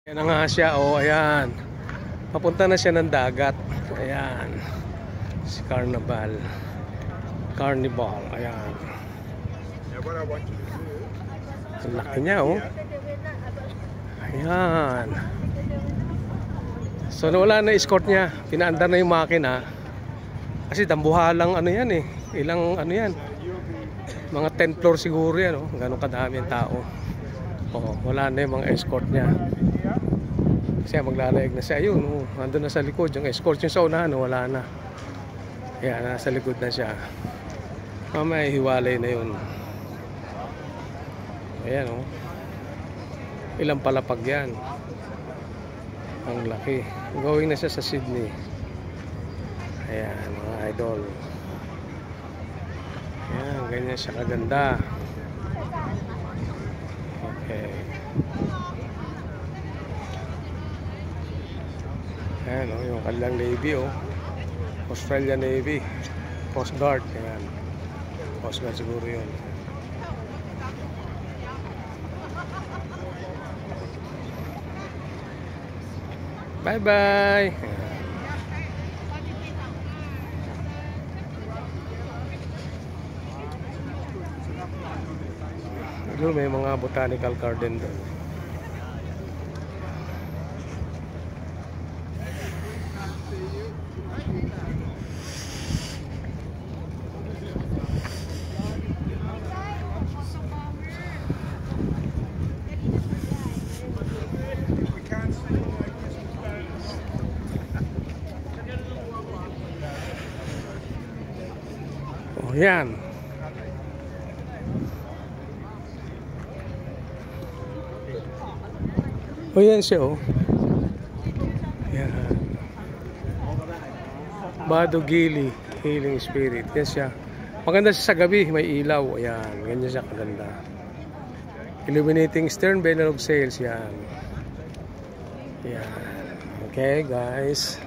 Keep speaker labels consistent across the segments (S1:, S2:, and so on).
S1: Ayan na nga siya, oh, ayan. Papunta na siya ng dagat. Ayan. Si Carnival. Ayan. Ang laki niya, oh. Ayan. So nawala na escort niya. Pinaandar na yung makina. Kasi dambuhalang ano yan eh. Ilang ano yan. Mga 10 floor siguro yan, oh. Ganun kadami ang tao. Oh, wala na yung mga escort niya. Kasi maglalayag na siya. Ayun, oh, nandun na sa likod. Yung escort yung sa unahan, oh, wala na. Ayan, nasa likod na siya. Mamaya hiwalay na yun. Ayan, oh. Ilang palapag yan. Ang laki. Going na siya sa Sydney. Ayan, mga idol. Ayan, ganyan siya kaganda. Okay. Ayan, oh, yung kanilang Navy, oh. Australian Navy. Coast Guard. Ayan. Coast Guard siguro yun. Bye-bye. Doon may mga botanical garden doon. Oh, yan. Oh, yan siya, oh. Yan. Badugili Healing Spirit. Yan siya. Maganda siya sa gabi. May ilaw. Ayan. Ganyan siya kaganda. Illuminating stern banner of sails. Yan. Yan. Okay, guys.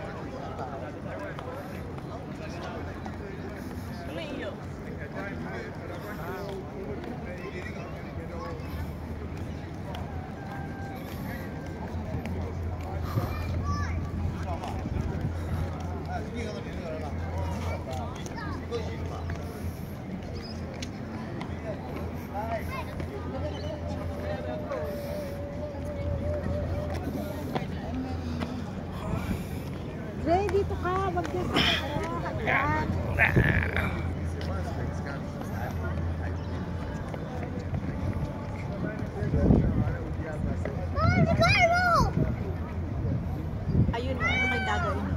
S2: Ray, dito ka. Wag ka. Ayun, ano may gagawin?